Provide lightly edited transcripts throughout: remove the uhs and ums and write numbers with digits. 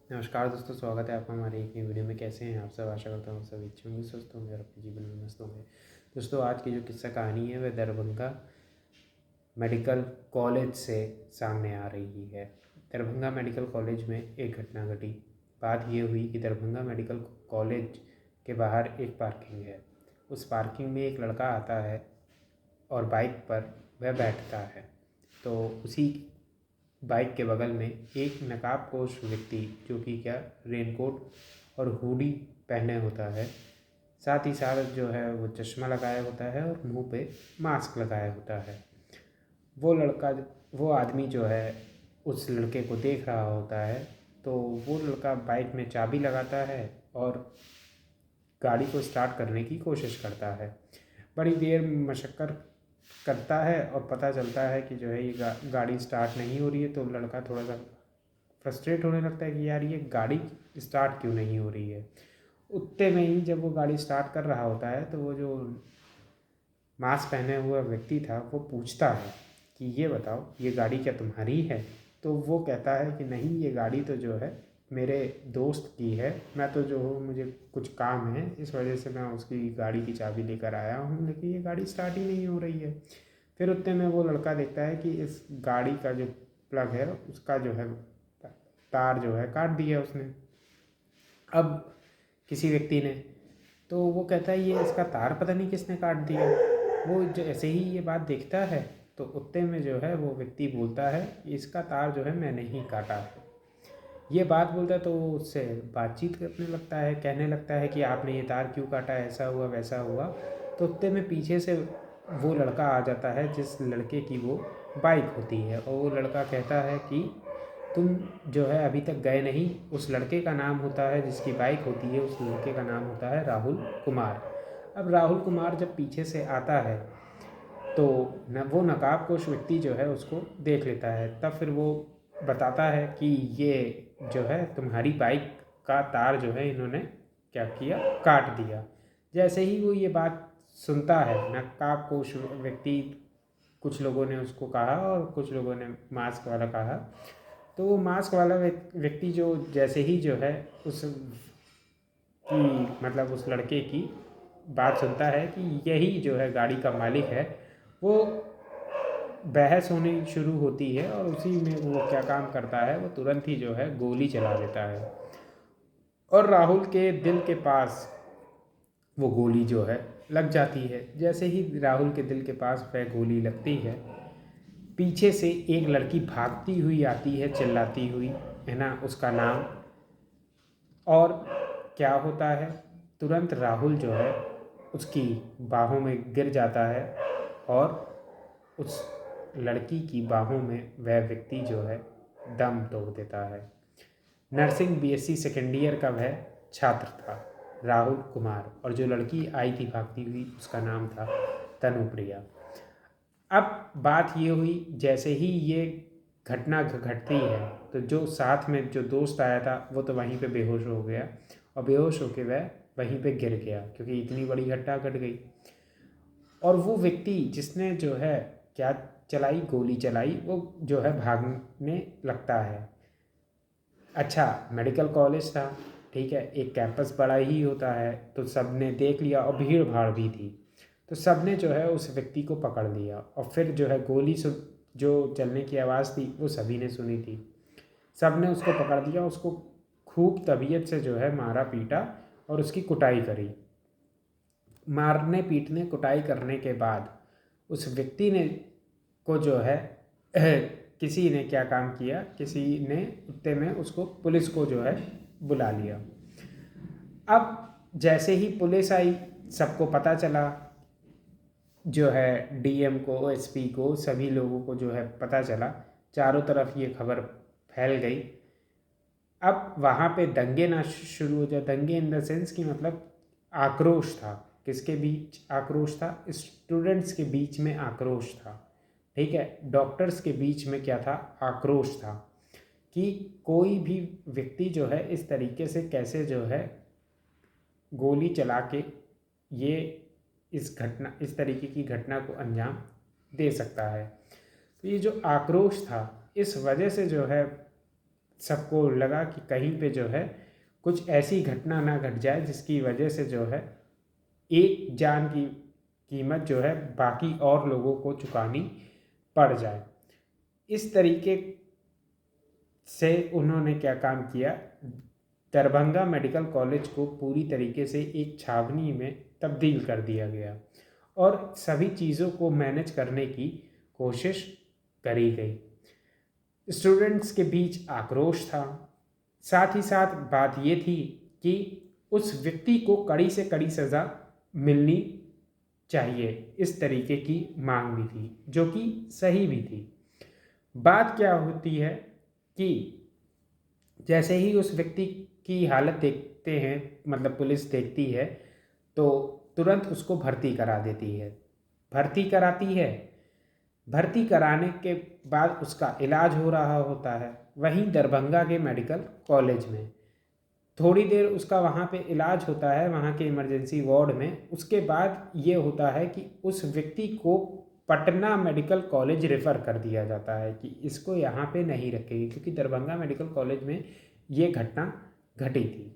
नमस्कार दोस्तों, स्वागत है आपका हमारे एक नई वीडियो में। कैसे हैं आप सब? आशा करता हूँ सब अच्छे होंगे, स्वस्थ होंगे और अपने जीवन में मस्त होंगे। दोस्तों, आज की जो किस्सा कहानी है वह दरभंगा मेडिकल कॉलेज से सामने आ रही है। दरभंगा मेडिकल कॉलेज में एक घटना घटी। बात ये हुई कि दरभंगा मेडिकल कॉलेज के बाहर एक पार्किंग है। उस पार्किंग में एक लड़का आता है और बाइक पर वह बैठता है। तो उसी बाइक के बगल में एक नकाबपोश व्यक्ति, जो कि क्या रेनकोट और हुडी पहने होता है, साथ ही साथ जो है वो चश्मा लगाया होता है और मुंह पे मास्क लगाया होता है। वो आदमी जो है उस लड़के को देख रहा होता है। तो वो लड़का बाइक में चाबी लगाता है और गाड़ी को स्टार्ट करने की कोशिश करता है। बड़ी देर मशक्क़त करता है और पता चलता है कि जो है ये गाड़ी स्टार्ट नहीं हो रही है। तो लड़का थोड़ा सा फ्रस्ट्रेट होने लगता है कि यार ये गाड़ी स्टार्ट क्यों नहीं हो रही है। उतने में ही जब वो गाड़ी स्टार्ट कर रहा होता है तो वो जो मास्क पहने हुआ व्यक्ति था वो पूछता है कि ये बताओ, ये गाड़ी क्या तुम्हारी है? तो वो कहता है कि नहीं, ये गाड़ी तो जो है मेरे दोस्त की है। मैं तो जो हूँ, मुझे कुछ काम है, इस वजह से मैं उसकी गाड़ी की चाबी लेकर आया हूँ, लेकिन ये गाड़ी स्टार्ट ही नहीं हो रही है। फिर उतने में वो लड़का देखता है कि इस गाड़ी का जो प्लग है उसका जो है तार जो है काट दिया उसने। अब किसी व्यक्ति ने, तो वो कहता है ये इसका तार पता नहीं किसने काट दिया। वो जैसे ही ये बात देखता है तो उतने में जो है वो व्यक्ति बोलता है इसका तार जो है मैंने ही काटा है। ये बात बोलता है तो वो उससे बातचीत करने लगता है, कहने लगता है कि आपने ये तार क्यों काटा, ऐसा हुआ वैसा हुआ। तो उतने में पीछे से वो लड़का आ जाता है जिस लड़के की वो बाइक होती है, और वो लड़का कहता है कि तुम जो है अभी तक गए नहीं। उस लड़के का नाम होता है, जिसकी बाइक होती है, उस लड़के का नाम होता है राहुल कुमार। अब राहुल कुमार जब पीछे से आता है तो वो नकाबपोश व्यक्ति जो है उसको देख लेता है। तब फिर वो बताता है कि ये जो है तुम्हारी बाइक का तार जो है इन्होंने क्या किया, काट दिया। जैसे ही वो ये बात सुनता है, नकाबपोश व्यक्ति, कुछ लोगों ने उसको कहा और कुछ लोगों ने मास्क वाला कहा, तो वो मास्क वाला व्यक्ति जो जैसे ही जो है उस की मतलब उस लड़के की बात सुनता है कि यही जो है गाड़ी का मालिक है, वो बहस होनी शुरू होती है। और उसी में वो क्या काम करता है, वो तुरंत ही जो है गोली चला देता है और राहुल के दिल के पास वो गोली जो है लग जाती है। जैसे ही राहुल के दिल के पास वह गोली लगती है, पीछे से एक लड़की भागती हुई आती है चिल्लाती हुई, है ना, उसका नाम। और क्या होता है, तुरंत राहुल जो है उसकी बाहों में गिर जाता है और उस लड़की की बाहों में वह व्यक्ति जो है दम तोड़ देता है। नर्सिंग बीएससी सेकेंड ईयर का वह छात्र था, राहुल कुमार। और जो लड़की आई थी भागती हुई, उसका नाम था तनुप्रिया। अब बात ये हुई, जैसे ही ये घटना घटती है तो जो साथ में जो दोस्त आया था वो तो वहीं पे बेहोश हो गया, और बेहोश होके वह वहीं पे गिर गया क्योंकि इतनी बड़ी घटना घट गई। और वो व्यक्ति जिसने जो है क्या चलाई, गोली चलाई, वो जो है भागने लगता है। अच्छा, मेडिकल कॉलेज था, ठीक है, एक कैंपस बड़ा ही होता है, तो सब ने देख लिया और भीड़ भाड़ भी थी। तो सब ने जो है उस व्यक्ति को पकड़ लिया और फिर जो है गोली जो चलने की आवाज़ थी वो सभी ने सुनी थी। सब ने उसको पकड़ लिया, उसको खूब तबीयत से जो है मारा पीटा और उसकी कुटाई करी। मारने पीटने कुटाई करने के बाद उस व्यक्ति ने को जो है किसी ने क्या काम किया, किसी ने उत्ते में उसको पुलिस को जो है बुला लिया। अब जैसे ही पुलिस आई, सबको पता चला, जो है डीएम को, एसपी को, सभी लोगों को जो है पता चला, चारों तरफ ये खबर फैल गई। अब वहाँ पे दंगे ना शुरू हो जाए, दंगे इन द सेंस कि मतलब आक्रोश था। किसके बीच आक्रोश था? स्टूडेंट्स के बीच में आक्रोश था, ठीक है। डॉक्टर्स के बीच में क्या था? आक्रोश था कि कोई भी व्यक्ति जो है इस तरीके से कैसे जो है गोली चला के ये इस तरीके की घटना को अंजाम दे सकता है। तो ये जो आक्रोश था, इस वजह से जो है सबको लगा कि कहीं पे जो है कुछ ऐसी घटना ना घट जाए जिसकी वजह से जो है एक जान की कीमत जो है बाकी और लोगों को चुकानी पड़ जाए। इस तरीके से उन्होंने क्या काम किया, दरभंगा मेडिकल कॉलेज को पूरी तरीके से एक छावनी में तब्दील कर दिया गया और सभी चीज़ों को मैनेज करने की कोशिश करी गई। स्टूडेंट्स के बीच आक्रोश था। साथ ही साथ बात ये थी कि उस व्यक्ति को कड़ी से कड़ी सज़ा मिलनी चाहिए, इस तरीके की मांग भी थी, जो कि सही भी थी। बात क्या होती है कि जैसे ही उस व्यक्ति की हालत देखते हैं, मतलब पुलिस देखती है, तो तुरंत उसको भर्ती करा देती है, भर्ती कराती है। भर्ती कराने के बाद उसका इलाज हो रहा होता है वहीं दरभंगा के मेडिकल कॉलेज में। थोड़ी देर उसका वहाँ पे इलाज होता है, वहाँ के इमरजेंसी वार्ड में। उसके बाद ये होता है कि उस व्यक्ति को पटना मेडिकल कॉलेज रेफ़र कर दिया जाता है कि इसको यहाँ पे नहीं रखेंगे, क्योंकि दरभंगा मेडिकल कॉलेज में ये घटना घटी थी।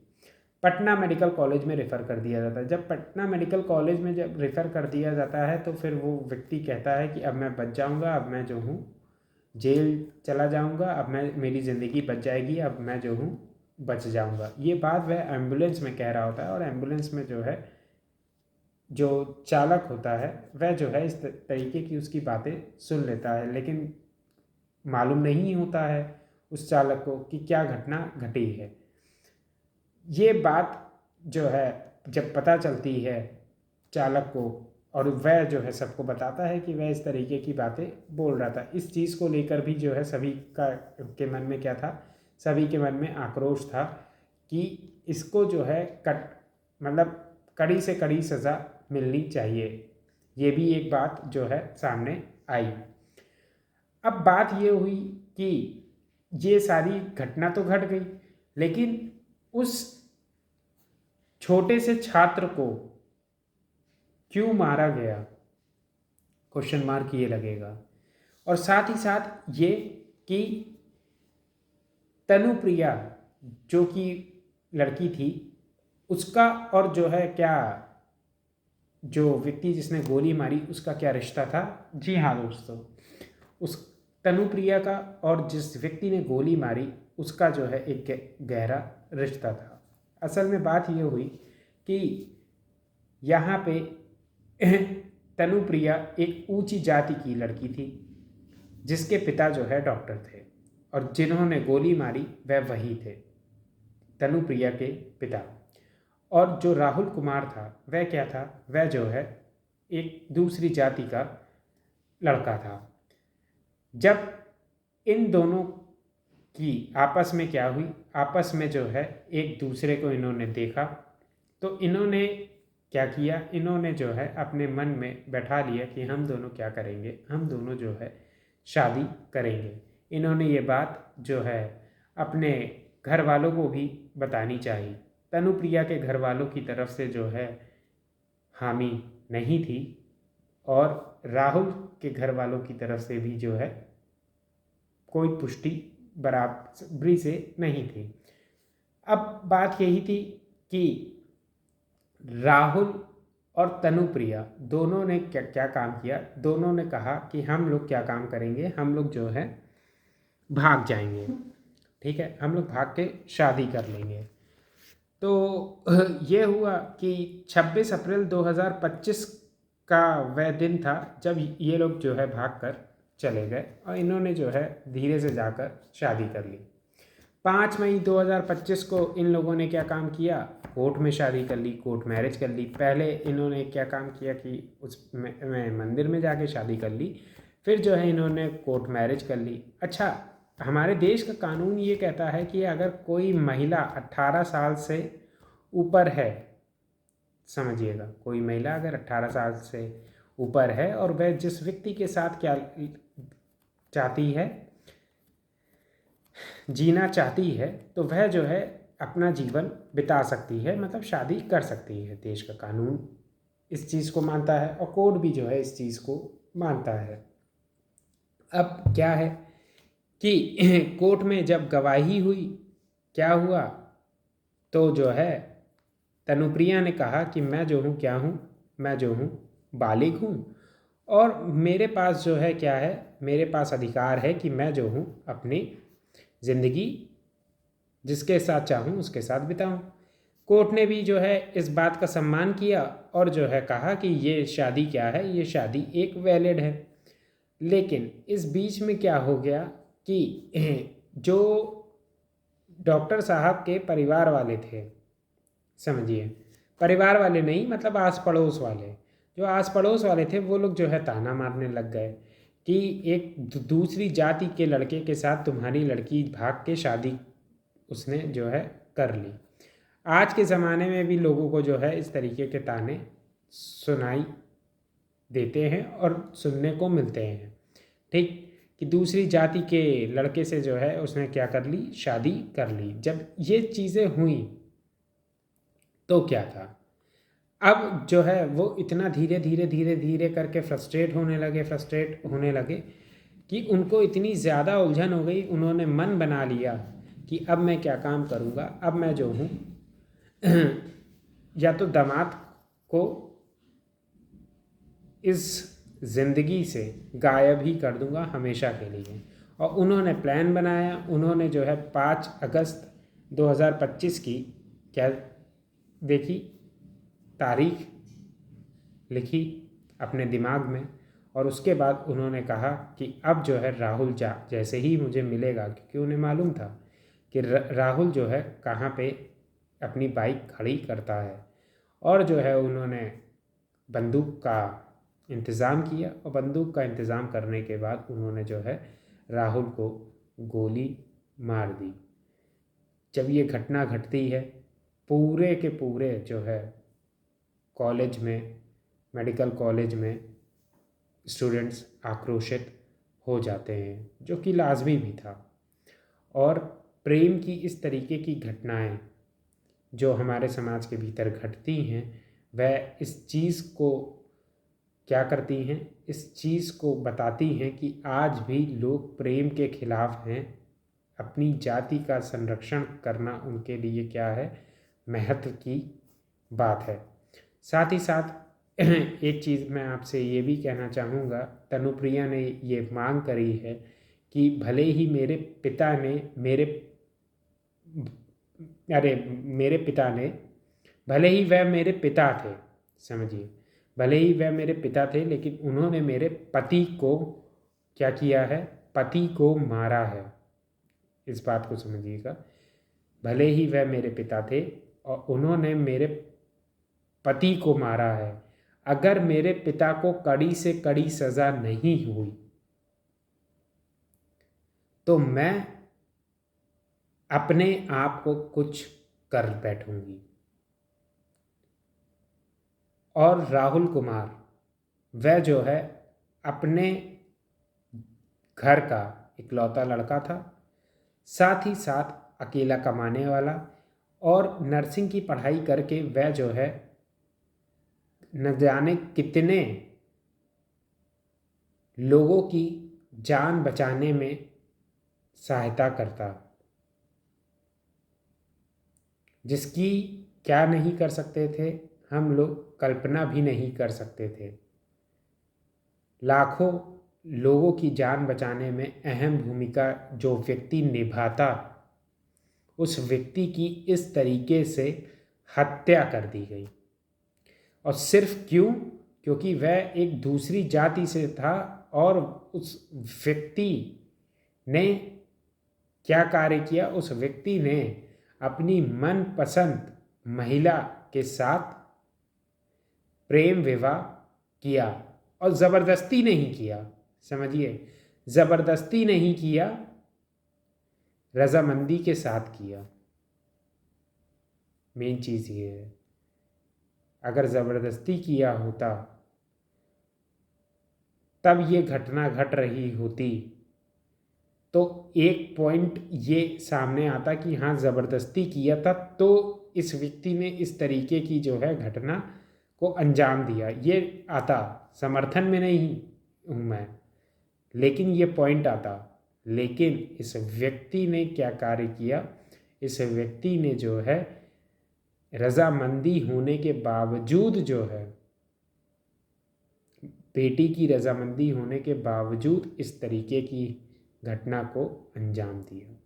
पटना मेडिकल कॉलेज में रेफ़र कर दिया जाता है। जब पटना मेडिकल कॉलेज में जब रेफ़र कर दिया जाता है तो फिर वो व्यक्ति कहता है कि अब मैं बच जाऊँगा, अब मैं जो हूँ जेल चला जाऊँगा, अब मैं मेरी ज़िंदगी बच जाएगी, अब मैं जो हूँ बच जाऊँगा। ये बात वह एम्बुलेंस में कह रहा होता है और एम्बुलेंस में जो है जो चालक होता है वह जो है इस तरीके की उसकी बातें सुन लेता है, लेकिन मालूम नहीं होता है उस चालक को कि क्या घटना घटी है। ये बात जो है जब पता चलती है चालक को, और वह जो है सबको बताता है कि वह इस तरीके की बातें बोल रहा था। इस चीज़ को लेकर भी जो है सभी का के मन में क्या था, सभी के मन में आक्रोश था कि इसको जो है मतलब कड़ी से कड़ी सज़ा मिलनी चाहिए। ये भी एक बात जो है सामने आई। अब बात ये हुई कि ये सारी घटना तो घट गई, लेकिन उस छोटे से छात्र को क्यों मारा गया, क्वेश्चन मार्क ये लगेगा। और साथ ही साथ ये कि तनुप्रिया जो कि लड़की थी उसका और जो है क्या जो व्यक्ति जिसने गोली मारी उसका क्या रिश्ता था। जी हाँ दोस्तों, उस तनुप्रिया का और जिस व्यक्ति ने गोली मारी उसका जो है एक गहरा रिश्ता था। असल में बात ये हुई कि यहाँ पे तनुप्रिया एक ऊंची जाति की लड़की थी जिसके पिता जो है डॉक्टर थे, और जिन्होंने गोली मारी वह वही थे, तनुप्रिया के पिता। और जो राहुल कुमार था वह क्या था, वह जो है एक दूसरी जाति का लड़का था। जब इन दोनों की आपस में क्या हुई, आपस में जो है एक दूसरे को इन्होंने देखा, तो इन्होंने क्या किया, इन्होंने जो है अपने मन में बैठा लिया कि हम दोनों क्या करेंगे, हम दोनों जो है शादी करेंगे। इन्होंने ये बात जो है अपने घर वालों को भी बतानी चाहिए। तनुप्रिया के घर वालों की तरफ से जो है हामी नहीं थी, और राहुल के घर वालों की तरफ से भी जो है कोई पुष्टि बराबरी से नहीं थी। अब बात यही थी कि राहुल और तनुप्रिया दोनों ने क्या क्या काम किया। दोनों ने कहा कि हम लोग क्या काम करेंगे, हम लोग जो है भाग जाएंगे, ठीक है, हम लोग भाग के शादी कर लेंगे। तो ये हुआ कि 26 अप्रैल 2025 का वह दिन था जब ये लोग जो है भाग कर चले गए और इन्होंने जो है धीरे से जाकर शादी कर ली। 5 मई 2025 को इन लोगों ने क्या काम किया, कोर्ट में शादी कर ली, कोर्ट मैरिज कर ली। पहले इन्होंने क्या काम किया कि उस में मंदिर में जाके शादी कर ली, फिर जो है इन्होंने कोर्ट मैरिज कर ली। अच्छा, हमारे देश का कानून ये कहता है कि अगर कोई महिला 18 साल से ऊपर है, समझिएगा, कोई महिला अगर 18 साल से ऊपर है और वह जिस व्यक्ति के साथ क्या चाहती है, जीना चाहती है, तो वह जो है अपना जीवन बिता सकती है, मतलब शादी कर सकती है। देश का कानून इस चीज़ को मानता है और कोर्ट भी जो है इस चीज़ को मानता है। अब क्या है कि कोर्ट में जब गवाही हुई, क्या हुआ, तो जो है तनुप्रिया ने कहा कि मैं जो हूँ क्या हूँ, मैं जो हूँ बालिग हूँ और मेरे पास जो है क्या है, मेरे पास अधिकार है कि मैं जो हूँ अपनी ज़िंदगी जिसके साथ चाहूँ उसके साथ बिताऊँ। कोर्ट ने भी जो है इस बात का सम्मान किया और जो है कहा कि ये शादी क्या है, ये शादी एक वैलिड है। लेकिन इस बीच में क्या हो गया कि जो डॉक्टर साहब के परिवार वाले थे, समझिए परिवार वाले नहीं मतलब आस पड़ोस वाले, जो आस पड़ोस वाले थे वो लोग जो है ताना मारने लग गए कि एक दूसरी जाति के लड़के के साथ तुम्हारी लड़की भाग के शादी उसने जो है कर ली। आज के ज़माने में भी लोगों को जो है इस तरीके के ताने सुनाई देते हैं और सुनने को मिलते हैं, ठीक, कि दूसरी जाति के लड़के से जो है उसने क्या कर ली, शादी कर ली। जब ये चीज़ें हुई तो क्या था, अब जो है वो इतना धीरे धीरे धीरे धीरे करके फ्रस्ट्रेट होने लगे कि उनको इतनी ज़्यादा उलझन हो गई, उन्होंने मन बना लिया कि अब मैं क्या काम करूँगा, अब मैं जो हूँ या तो दामाद को इस ज़िंदगी से गायब ही कर दूंगा हमेशा के लिए। और उन्होंने प्लान बनाया, उन्होंने जो है 5 अगस्त 2025 की क्या देखी तारीख लिखी अपने दिमाग में और उसके बाद उन्होंने कहा कि अब जो है राहुल जैसे ही मुझे मिलेगा, क्योंकि उन्हें मालूम था कि राहुल जो है कहाँ पे अपनी बाइक खड़ी करता है, और जो है उन्होंने बंदूक का इंतज़ाम किया और बंदूक का इंतज़ाम करने के बाद उन्होंने जो है राहुल को गोली मार दी। जब ये घटना घटती है पूरे के पूरे जो है कॉलेज में, मेडिकल कॉलेज में स्टूडेंट्स आक्रोशित हो जाते हैं, जो कि लाजमी भी था। और प्रेम की इस तरीके की घटनाएं जो हमारे समाज के भीतर घटती हैं वह इस चीज़ को क्या करती हैं, इस चीज़ को बताती हैं कि आज भी लोग प्रेम के खिलाफ हैं। अपनी जाति का संरक्षण करना उनके लिए क्या है, महत्व की बात है। साथ ही साथ एक चीज़ मैं आपसे ये भी कहना चाहूँगा, तनुप्रिया ने ये मांग करी है कि भले ही मेरे पिता ने भले ही वह मेरे पिता थे, समझिए, भले ही वह मेरे पिता थे लेकिन उन्होंने मेरे पति को क्या किया है, पति को मारा है। इस बात को समझिएगा, भले ही वह मेरे पिता थे और उन्होंने मेरे पति को मारा है। अगर मेरे पिता को कड़ी से कड़ी सज़ा नहीं हुई तो मैं अपने आप को कुछ कर बैठूंगी। और राहुल कुमार वह जो है अपने घर का इकलौता लड़का था, साथ ही साथ अकेला कमाने वाला, और नर्सिंग की पढ़ाई करके वह जो है न जाने कितने लोगों की जान बचाने में सहायता करता, जिसकी क्या नहीं कर सकते थे हम लोग, कल्पना भी नहीं कर सकते थे। लाखों लोगों की जान बचाने में अहम भूमिका जो व्यक्ति निभाता, उस व्यक्ति की इस तरीके से हत्या कर दी गई। और सिर्फ क्यों, क्योंकि वह एक दूसरी जाति से था और उस व्यक्ति ने क्या कार्य किया, उस व्यक्ति ने अपनी मनपसंद महिला के साथ प्रेम विवाह किया, और ज़बरदस्ती नहीं किया, समझिए, ज़बरदस्ती नहीं किया, रजामंदी के साथ किया। मेन चीज़ ये है, अगर ज़बरदस्ती किया होता तब ये घटना घट रही होती तो एक पॉइंट ये सामने आता कि हाँ ज़बरदस्ती किया था तो इस व्यक्ति ने इस तरीके की जो है घटना को अंजाम दिया, ये आता। समर्थन में नहीं हूँ मैं, लेकिन ये पॉइंट आता लेकिन इस व्यक्ति ने क्या कार्य किया, इस व्यक्ति ने जो है रजामंदी होने के बावजूद जो है, बेटी की रजामंदी होने के बावजूद इस तरीके की घटना को अंजाम दिया।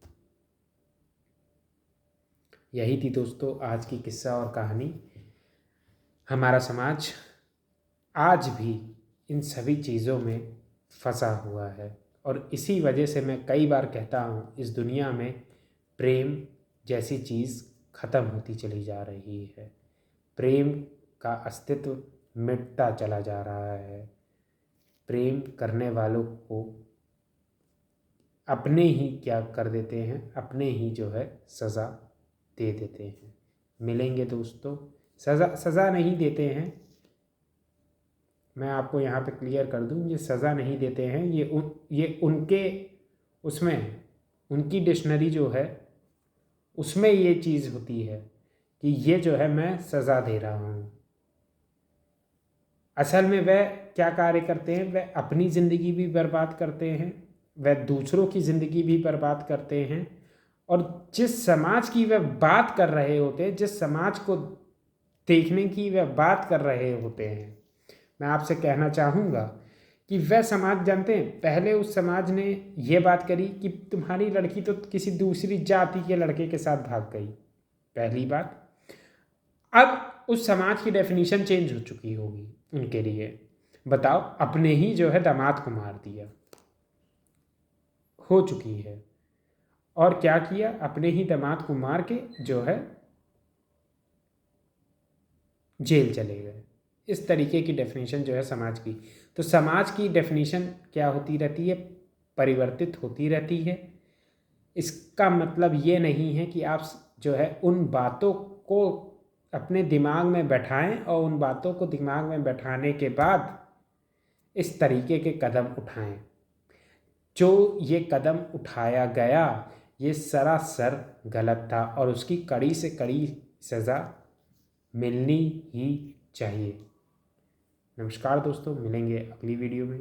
यही थी दोस्तों आज की किस्सा और कहानी। हमारा समाज आज भी इन सभी चीज़ों में फंसा हुआ है और इसी वजह से मैं कई बार कहता हूँ इस दुनिया में प्रेम जैसी चीज़ ख़त्म होती चली जा रही है। प्रेम का अस्तित्व मिटता चला जा रहा है। प्रेम करने वालों को अपने ही क्या कर देते हैं, अपने ही जो है सज़ा दे देते हैं। मिलेंगे दोस्तों, सज़ा नहीं देते हैं, मैं आपको यहाँ पे क्लियर कर दूँ, ये सज़ा नहीं देते हैं, ये उनके उसमें उनकी डिक्शनरी जो है उसमें ये चीज़ होती है कि ये जो है मैं सज़ा दे रहा हूँ। असल में वह क्या कार्य करते हैं, वह अपनी ज़िंदगी भी बर्बाद करते हैं, वह दूसरों की ज़िंदगी भी बर्बाद करते हैं और जिस समाज की वह बात कर रहे होते हैं, जिस समाज को देखने की वह बात कर रहे होते हैं, मैं आपसे कहना चाहूँगा कि वह समाज जानते हैं, पहले उस समाज ने ये बात करी कि तुम्हारी लड़की तो किसी दूसरी जाति के लड़के के साथ भाग गई, पहली बात। अब उस समाज की डेफिनेशन चेंज हो चुकी होगी उनके लिए। बताओ, अपने ही जो है दामाद को मार दिया, हो चुकी है। और क्या किया, अपने ही दामाद को मार के जो है जेल चले गए। इस तरीके की डेफिनेशन जो है समाज की। तो समाज की डेफिनेशन क्या होती रहती है, परिवर्तित होती रहती है। इसका मतलब ये नहीं है कि आप जो है उन बातों को अपने दिमाग में बैठाएं और उन बातों को दिमाग में बैठाने के बाद इस तरीके के कदम उठाएं। जो ये कदम उठाया गया ये सरासर गलत था और उसकी कड़ी से कड़ी सज़ा मिलनी ही चाहिए। नमस्कार दोस्तों, मिलेंगे अगली वीडियो में।